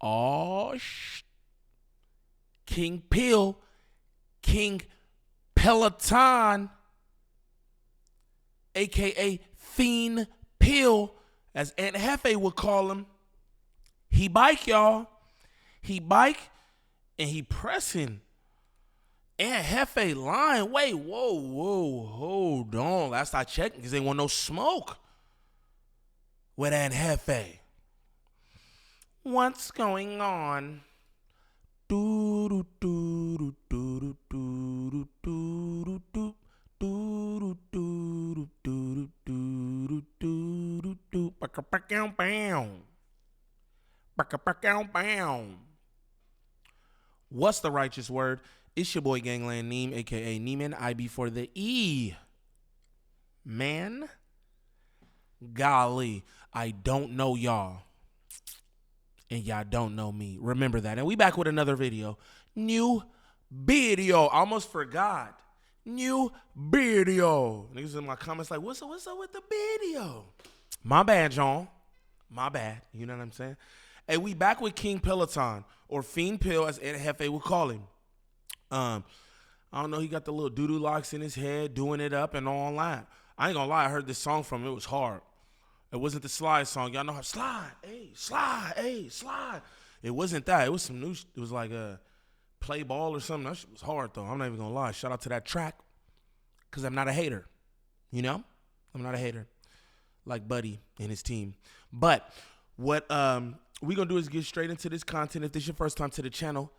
Oh, King Pill, King Peloton, a.k.a. Fiend Pill, as Aunt Hefe would call him. He bike, y'all. He bike, and he pressing. Aunt Hefe lying. Wait, whoa, hold on. Last I checked, because they want no smoke with Aunt Hefe. What's going on? Do do do do do do do do do do do do do do. What's the righteous word? It's your boy Gangland Neem, aka Neiman. I be for the E. Man, golly, I don't know y'all. And y'all don't know me. Remember that. And we back with another video. New video. I almost forgot. New video. Niggas in my comments like, what's up with the video? My bad, John. My bad. You know what I'm saying? Hey, we back with King Peloton, or Fiend Pill, as Aunt Hefe would call him. I don't know. He got the little doo-doo locks in his head, doing it up and all that. I ain't gonna lie. I heard this song from him. It was hard. It wasn't the slide song. Y'all know how slide, hey, slide, hey, slide. It wasn't that. It was some new, it was like a play ball or something. That shit was hard though. I'm not even gonna lie. Shout out to that track. Cause I'm not a hater. You know? I'm not a hater. Like Buddy and his team. But what we gonna do is get straight into this content. If this is your first time to the channel,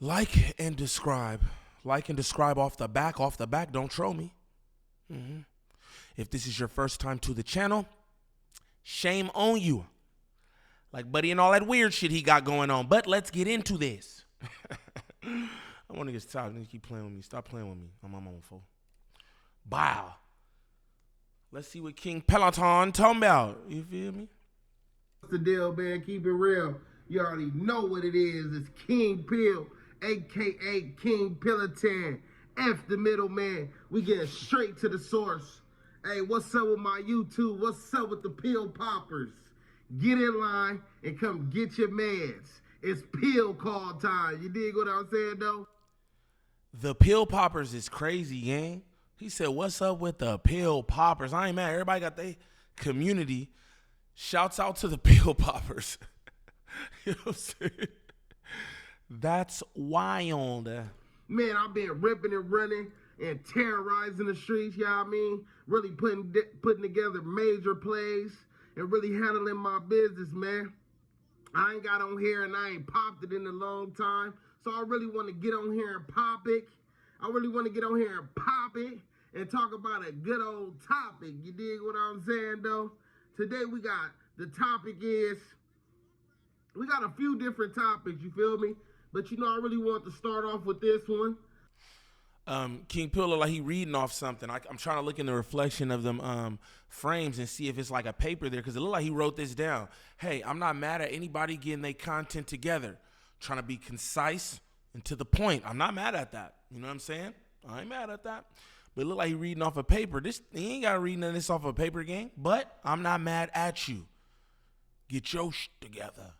like and describe. Like and describe off the back. Off the back, don't troll me. If this is your first time to the channel, shame on you. Like Buddy and all that weird shit he got going on. But let's get into this. I want to get tired. Niggas keep playing with me. Stop playing with me. I'm on my own phone. Wow. Let's see what King Peloton talking about. You feel me? What's the deal, man? Keep it real. You already know what it is. It's King Pill, a.k.a. King Peloton. F the middleman. We get straight to the source. Hey, what's up with my YouTube? What's up with the pill poppers? Get in line and come get your meds. It's pill call time. You dig what I'm saying, though? The pill poppers is crazy, gang. He said, what's up with the pill poppers? I ain't mad. Everybody got their community. Shouts out to the pill poppers. You know what I'm saying? That's wild. Man, I've been ripping and running and terrorizing the streets, you know what I mean? Really putting together major plays and really handling my business, man. I ain't got on here and I ain't popped it in a long time. So I really want to get on here and pop it. I really want to get on here and pop it and talk about a good old topic. You dig what I'm saying, though? Today the topic is, we got a few different topics, you feel me? But you know, I really want to start off with this one. King Pill look like he reading off something. I'm trying to look in the reflection of them frames and see if it's like a paper there, because it looked like he wrote this down. Hey, I'm not mad at anybody getting their content together, trying to be concise and to the point. I'm not mad at that. You know what I'm saying? I ain't mad at that. But it looked like he reading off a paper. He ain't got to read none of this off a paper, gang. But I'm not mad at you. Get your together.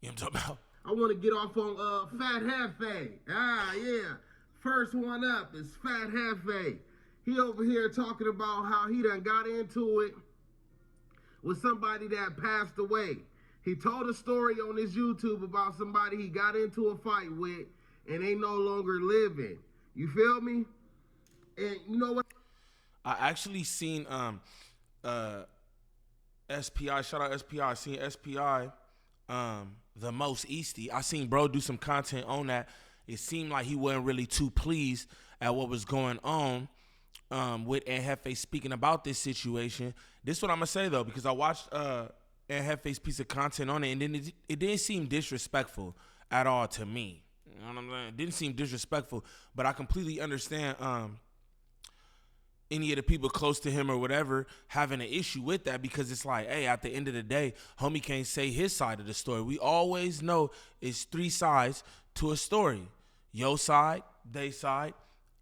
You know what I'm talking about? I want to get off on Fat Hefe. Yeah. First one up is Fat Hefe. He over here talking about how he done got into it with somebody that passed away. He told a story on his YouTube about somebody he got into a fight with and they no longer living. You feel me? And you know what? I actually seen SPI, shout out SPI. I seen SPI, the most Easty. I seen bro do some content on that. It seemed like he wasn't really too pleased at what was going on with Aunt Hefe speaking about this situation. This is what I'm going to say, though, because I watched Aunt Hefe's piece of content on it, and then it didn't seem disrespectful at all to me. You know what I'm saying? It didn't seem disrespectful, but I completely understand any of the people close to him or whatever having an issue with that, because it's like, hey, at the end of the day, homie can't say his side of the story. We always know it's three sides to a story. Your side, they side,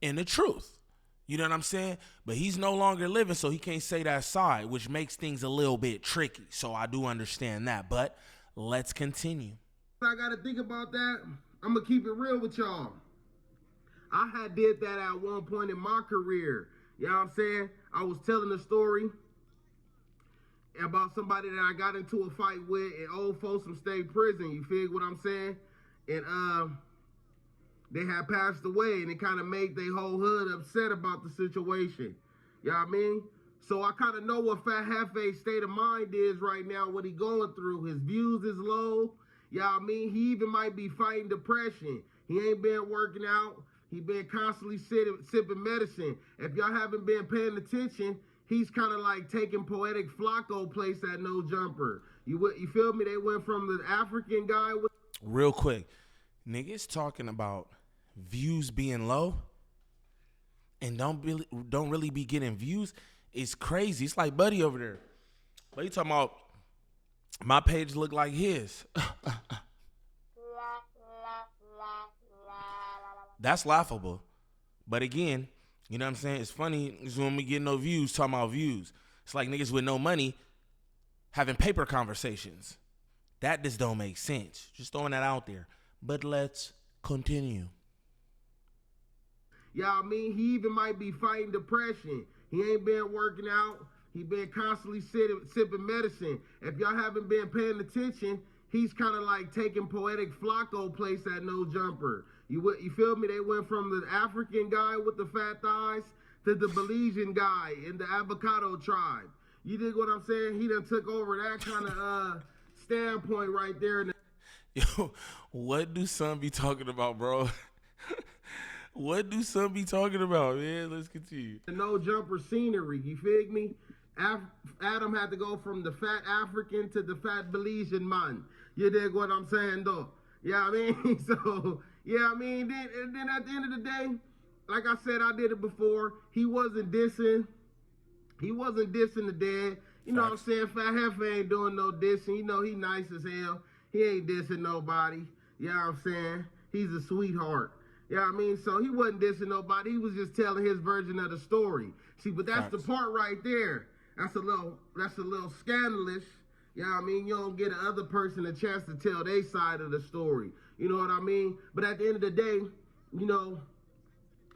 and the truth. You know what I'm saying? But he's no longer living, so he can't say that side, which makes things a little bit tricky. So I do understand that. But Let's continue. I got to think about that. I'm going to keep it real with y'all. I had did that at one point in my career. You know what I'm saying? I was telling a story about somebody that I got into a fight with in Old Folsom State Prison. You feel what I'm saying? And they had passed away, and it kind of made their whole hood upset about the situation. You know what I mean? So I kind of know what Fat Hefe's state of mind is right now, what he going through. His views is low. You know what I mean? He even might be fighting depression. He ain't been working out. He been constantly sipping medicine. If y'all haven't been paying attention, he's kind of like taking Poetic Flacco place at No Jumper. You feel me? They went from the African guy with... Real quick, niggas talking about views being low and don't really be getting views. It's crazy. It's like Buddy over there. But you talking about my page look like his. That's laughable. But again, you know what I'm saying? It's funny is when we get no views, talking about views. It's like niggas with no money having paper conversations. That just don't make sense. Just throwing that out there. But let's continue. Yeah, I mean, he even might be fighting depression. He ain't been working out. He been constantly sipping medicine. If y'all haven't been paying attention, he's kind of like taking Poetic Flacco place at No Jumper. You feel me? They went from the African guy with the fat thighs to the Belizean guy in the avocado tribe. You dig what I'm saying? He done took over that kind of standpoint right there. Yo, what do some be talking about, bro? What do some be talking about, man? Let's continue. The No Jumper scenery, you feel me? Adam had to go from the fat African to the fat Belizean man. You dig what I'm saying, though? Yeah, I mean, so, yeah, I mean, then at the end of the day, like I said, I did it before. He wasn't dissing the dead. You know what I'm saying? Fat Hefe ain't doing no dissing. You know he nice as hell. He ain't dissing nobody. You know what I'm saying? He's a sweetheart. You know what I mean? So he wasn't dissing nobody. He was just telling his version of the story. See, but that's the part right there. That's a little scandalous. You know what I mean? You don't get another person a chance to tell their side of the story. You know what I mean? But at the end of the day, you know,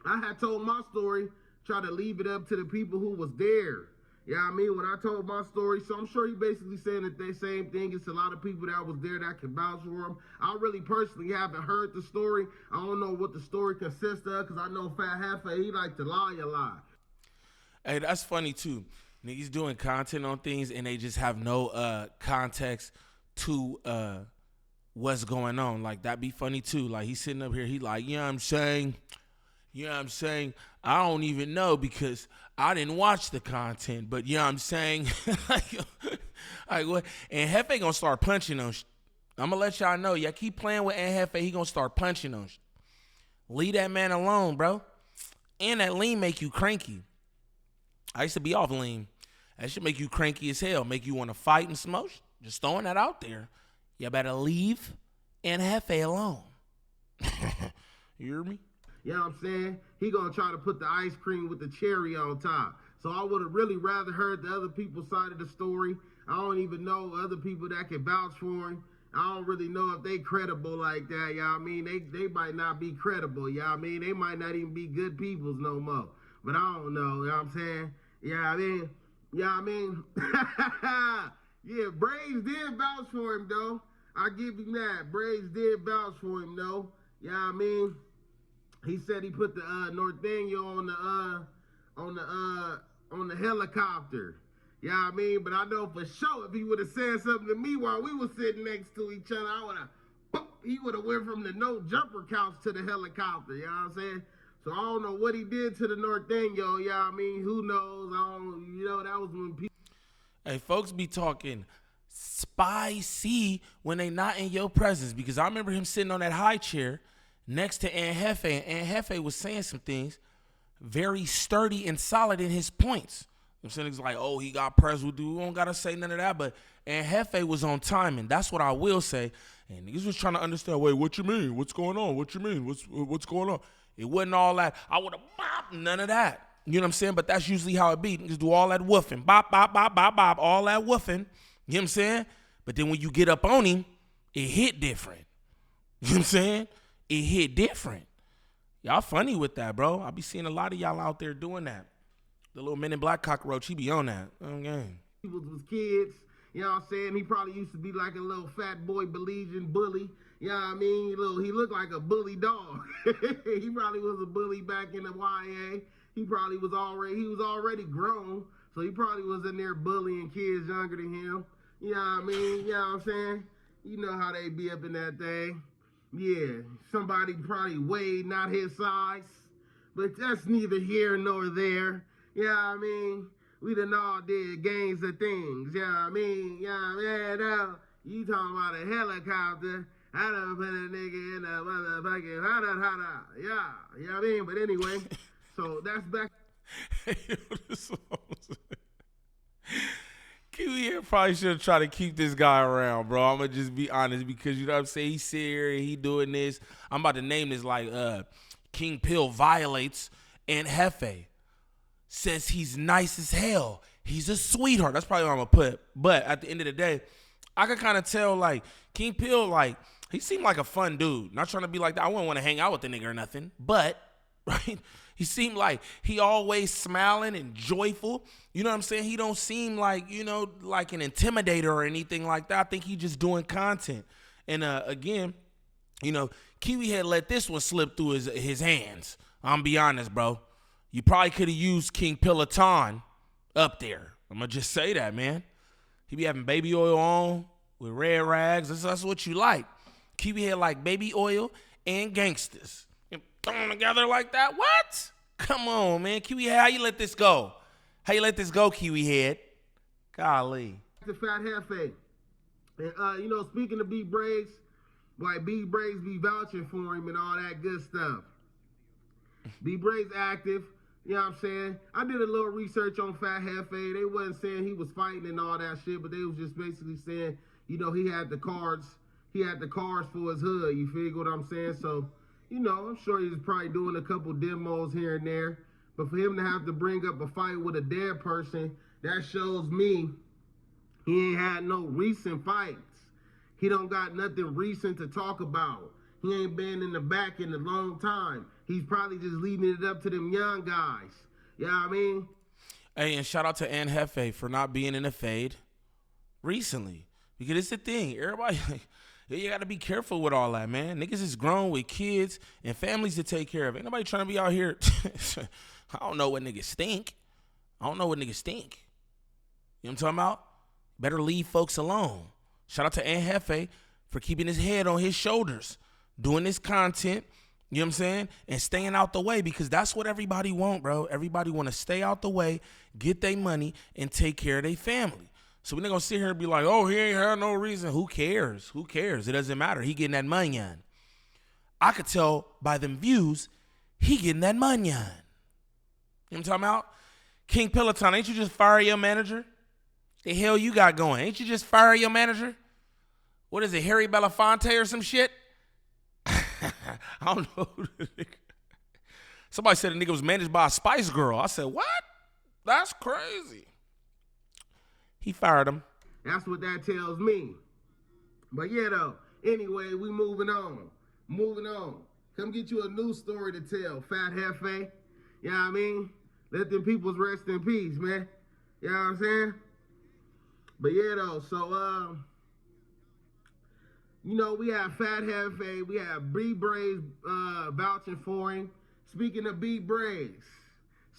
I had told my story, try to leave it up to the people who was there. You know what I mean? When I told my story, so I'm sure he basically saying that the same thing. It's a lot of people that was there that can vouch for him. I really personally haven't heard the story. I don't know what the story consists of because I know Fat Hefe, he like to lie a lot. Hey, that's funny too. Niggas doing content on things and they just have no context to what's going on. Like, that be funny too. Like, he's sitting up here, he like, you know what I'm saying? You know what I'm saying? I don't even know because I didn't watch the content, but you know what I'm saying? like what? And Hefe gonna start punching on I'm gonna let y'all know. Y'all keep playing with Hefe, he gonna start punching on Leave that man alone, bro. And that lean make you cranky. I used to be off lean. That should make you cranky as hell, make you want to fight and smoke. Just throwing that out there. You better leave Hefe alone. You hear me? You know what I'm saying? He gonna try to put the ice cream with the cherry on top. So I would have really rather heard the other people's side of the story. I don't even know other people that can vouch for him. I don't really know if they credible like that, you know what I mean? They might not be credible, you know what I mean? They might not even be good peoples no more. But I don't know, you know what I'm saying? Yeah, I mean, yeah, Braves did vouch for him though. I give him that. Braves did vouch for him though. You know what I mean? He said he put the Northania on the helicopter. You know what I mean? But I know for sure if he would have said something to me while we were sitting next to each other, he would have went from the no jumper couch to the helicopter. You know what I'm saying? So I don't know what he did to the Northania. You know what I mean? Who knows? That was when people. Hey, folks be talking spicy when they not in your presence, because I remember him sitting on that high chair next to Hefe, and Hefe was saying some things very sturdy and solid in his points. I'm saying it's like, oh, he got pressed. We don't gotta say none of that, but Hefe was on timing. That's what I will say. And niggas was trying to understand. Wait, what you mean? What's going on? What you mean? What's going on? It wasn't all that. I would have bopped, none of that. You know what I'm saying? But that's usually how it be. Niggas do all that woofing, bop, bop, bop, bop, bop, all that woofing. You know what I'm saying? But then when you get up on him, it hit different. You know what I'm saying? It hit different. Y'all funny with that, bro. I be seeing a lot of y'all out there doing that. The little Men in Black cockroach, he be on that. Okay. People was kids, you know what I'm saying? He probably used to be like a little fat boy Belizean bully. You know what I mean? He looked like a bully dog. He probably was a bully back in the YA. He was already grown, so he probably was in there bullying kids younger than him. You know what I mean? You know what I'm saying? You know how they be up in that thing. Yeah, somebody probably weighed not his size, but that's neither here nor there. You know what I mean? We done all did gangs of things. You know what I mean? You know what I mean? You talking about a helicopter. I done put a nigga in a motherfucking hada. Yeah, you know what I mean? But anyway, so that's back. Kiwi here probably should have tried to keep this guy around, bro. I'm gonna just be honest, because you know what I'm saying? He's here, he doing this. I'm about to name this like King Pill violates and Hefe. Says he's nice as hell. He's a sweetheart. That's probably what I'm gonna put. But at the end of the day, I could kind of tell like King Pill, like he seemed like a fun dude. Not trying to be like that. I wouldn't want to hang out with the nigga or nothing. But right, he seemed like he always smiling and joyful. You know what I'm saying? He don't seem like, you know, like an intimidator or anything like that. I think he just doing content. And again, you know, Kiwi had let this one slip through his hands. I'm be honest, bro. You probably could have used King Peloton up there. I'm going to just say that, man. He be having baby oil on with red rags. That's what you like. Kiwi had like baby oil and gangsters. And throw them together like that? What? Come on, man. Kiwi head, how you let this go? How you let this go, Kiwi head? Golly. The Fat Hefe. And, you know, speaking of B Braves, like B Braves be vouching for him and all that good stuff. B Braves active. You know what I'm saying? I did a little research on Fat Hefe. They wasn't saying he was fighting and all that shit, but they was just basically saying, you know, he had the cards for his hood. You figure what I'm saying? So, you know, I'm sure he's probably doing a couple demos here and there. But for him to have to bring up a fight with a dead person, that shows me he ain't had no recent fights. He don't got nothing recent to talk about. He ain't been in the back in a long time. He's probably just leaving it up to them young guys. You know what I mean? Hey, and shout out to Fat Hefe for not being in a fade recently. Because it's the thing. Everybody, you got to be careful with all that, man. Niggas is grown with kids and families to take care of. Ain't nobody trying to be out here. I don't know what niggas stink. You know what I'm talking about? Better leave folks alone. Shout out to Fat Hefe for keeping his head on his shoulders, doing this content, you know what I'm saying, and staying out the way, because that's what everybody want, bro. Everybody want to stay out the way, get their money, and take care of their family. So we're not going to sit here and be like, oh, he ain't had no reason. Who cares? Who cares? It doesn't matter. He getting that money on. I could tell by them views, he getting that money on. You know what I'm talking about? King Peloton, ain't you just fire your manager? The hell you got going? Ain't you just fire your manager? What is it, Harry Belafonte or some shit? I don't know. Somebody said the nigga was managed by a Spice Girl. I said, what? That's crazy. He fired him. That's what that tells me. But yeah, though. Anyway, we moving on. Come get you a new story to tell, Fat Hefe. You know what I mean? Let them peoples rest in peace, man. You know what I'm saying? But yeah, though. So, you know, we have Fat Hefe, we have B Braves vouching for him. Speaking of B Braves,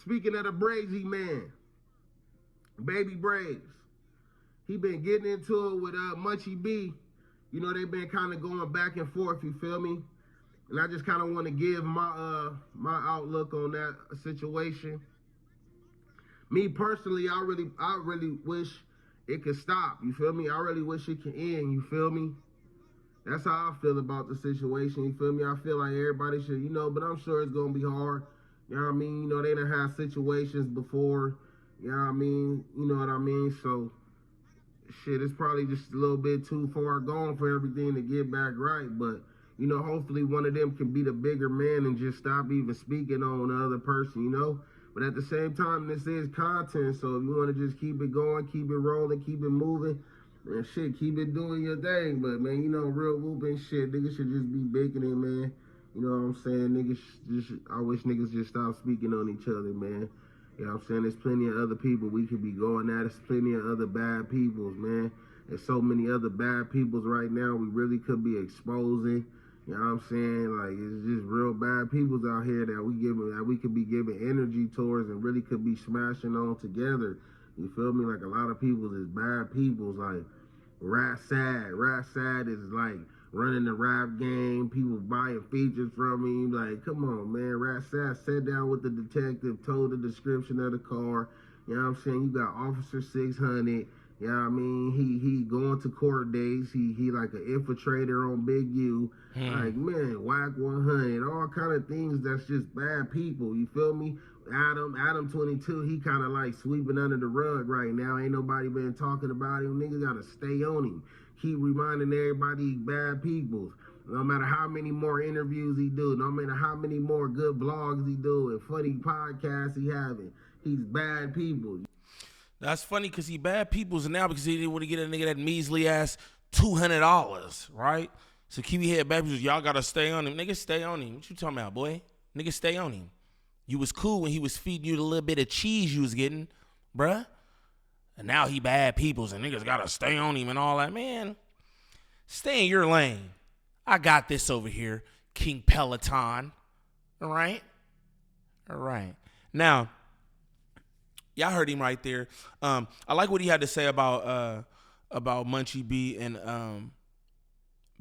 speaking of the Bravesy man, Baby Braves, he been getting into it with Munchie B. You know, they've been kind of going back and forth, you feel me? And I just kind of want to give my my outlook on that situation. Me personally, I really wish it could stop, you feel me? I really wish it could end, you feel me? That's how I feel about the situation, you feel me? I feel like everybody should, you know, but I'm sure it's going to be hard. You know what I mean? You know, they done had situations before, you know what I mean? You know what I mean? So, shit, it's probably just a little bit too far gone for everything to get back right. But, you know, hopefully one of them can be the bigger man and just stop even speaking on the other person, you know? But at the same time, this is content, so if you want to just keep it going, keep it rolling, keep it moving, Man, shit, keep it doing your thing, but man, you know, real whooping shit, niggas should just be baking it, man. You know what I'm saying? Niggas I wish niggas just stop speaking on each other, man. You know what I'm saying? There's plenty of other people we could be going at. There's plenty of other bad peoples, man. There's so many other bad peoples right now we really could be exposing. You know what I'm saying? Like, it's just real bad peoples out here that we could be giving energy towards and really could be smashing on together. You feel me? Like, a lot of peoples is bad peoples. Like, Rat Sad is like running the rap game. People buying features from me. Like, come on, man. Rat Sad sat down with the detective, told the description of the car. You know what I'm saying? You got Officer 600. You know what I mean? He going to court dates. He like an infiltrator on Big U. Like, man, whack 100. All kind of things that's just bad people. You feel me? Adam 22, he kind of like sweeping under the rug right now. Ain't nobody been talking about him. Niggas gotta stay on him. Keep reminding everybody he bad people. No matter how many more interviews he do, no matter how many more good vlogs he do and funny podcasts he having, he's bad people. That's funny because he bad people's now because he didn't want to get a nigga that measly ass $200, right? So keep your head back. Y'all gotta stay on him. Nigga, stay on him. What you talking about, boy? Nigga, stay on him. You was cool when he was feeding you the little bit of cheese you was getting, bruh. And now he bad peoples and niggas gotta stay on him and all that. Man, stay in your lane. I got this over here, King Peloton. All right? All right. Now, y'all heard him right there. I like what he had to say about Munchie B and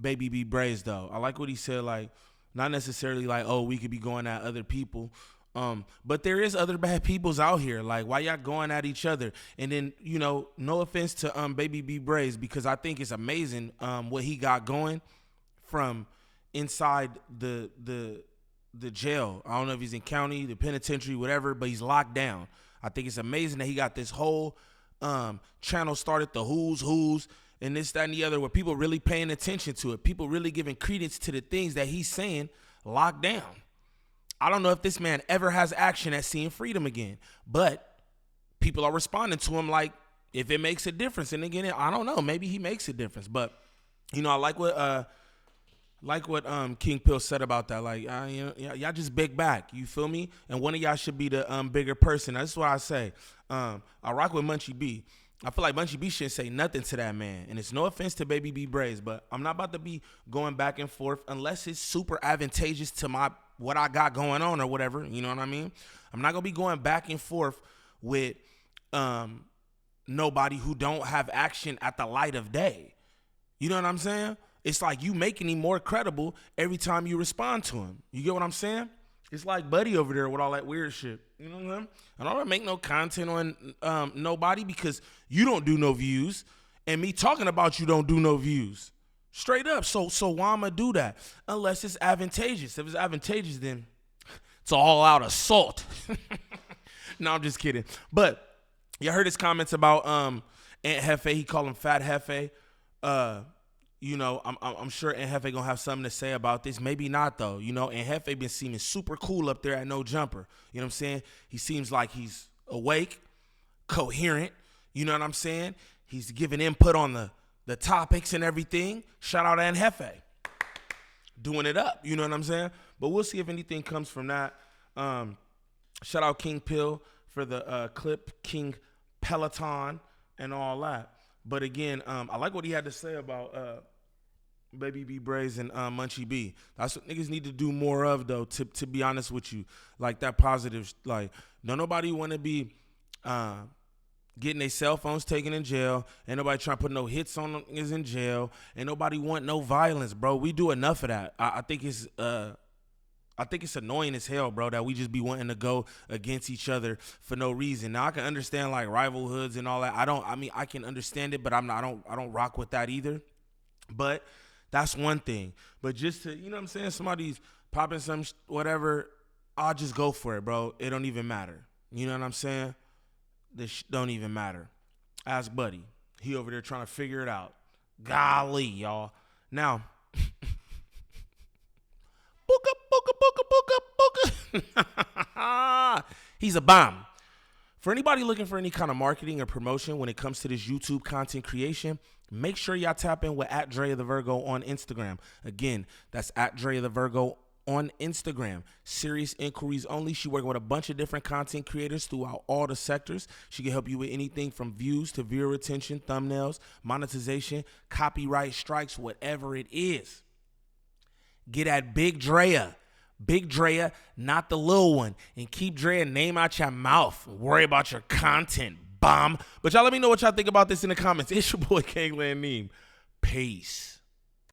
Baby B Braves, though. I like what he said, like, not necessarily like, oh, we could be going at other people. But there is other bad peoples out here. Like, why y'all going at each other? And then, you know, no offense to Baby B Braves, because I think it's amazing what he got going from inside the jail. I don't know if he's in county, the penitentiary, whatever, but he's locked down. I think it's amazing that he got this whole channel started, the Who's, and this, that, and the other, where people really paying attention to it. People really giving credence to the things that he's saying locked down. I don't know if this man ever has action at seeing freedom again, but people are responding to him like if it makes a difference. And again, I don't know, maybe he makes a difference, but you know, I like what King Pill said about that. Like, you know, y'all just big back. You feel me? And one of y'all should be the bigger person. That's what I say. I rock with Munchie B. I feel like Munchie B shouldn't say nothing to that man. And it's no offense to Baby B Braves, but I'm not about to be going back and forth unless it's super advantageous to what I got going on or whatever. You know what I mean? I'm not going to be going back and forth with nobody who don't have action at the light of day. You know what I'm saying? It's like you making him more credible every time you respond to him. You get what I'm saying? It's like Buddy over there with all that weird shit. You know what I'm saying? I don't want to make no content on nobody because you don't do no views, and me talking about you don't do no views. Straight up. So why am I do that? Unless it's advantageous. If it's advantageous, then it's all out assault. No, I'm just kidding. But you heard his comments about Aunt Hefe. He called him Fat Hefe. You know, I'm sure Aunt Hefe gonna have something to say about this. Maybe not though. You know, Aunt Hefe been seeming super cool up there at No Jumper. You know what I'm saying? He seems like he's awake, coherent. You know what I'm saying? He's giving input on the topics and everything. Shout out Aunt Hefe, doing it up. You know what I'm saying? But we'll see if anything comes from that. Shout out King Pill for the clip, King Peloton and all that. But again, I like what he had to say about Baby B Braves and Munchie B. That's what niggas need to do more of, though, to be honest with you. Like, that positive, like, don't nobody want to be getting their cell phones taken in jail. Ain't nobody trying to put no hits on them niggas in jail. Ain't nobody want no violence, bro. We do enough of that. I think it's annoying as hell, bro, that we just be wanting to go against each other for no reason. Now I can understand like rival hoods and all that. I can understand it, but I don't rock with that either. But that's one thing. But just to, you know what I'm saying, somebody's popping some whatever, I'll just go for it, bro. It don't even matter. You know what I'm saying? This don't even matter. Ask Buddy. He over there trying to figure it out. Golly, y'all. Now, booka. He's a bomb. For anybody looking for any kind of marketing or promotion when it comes to this YouTube content creation, make sure y'all tap in with @DreaTheVirgo on Instagram. Again, that's @DreaTheVirgo on Instagram. Serious inquiries only. She working with a bunch of different content creators throughout all the sectors. She can help you with anything from views to viewer retention, thumbnails, monetization, copyright strikes, whatever it is. Get at Big Drea. Big Drea, not the little one. And keep Drea name out your mouth. Worry about your content, bomb. But y'all let me know what y'all think about this in the comments. It's your boy Kangland Neem. Peace.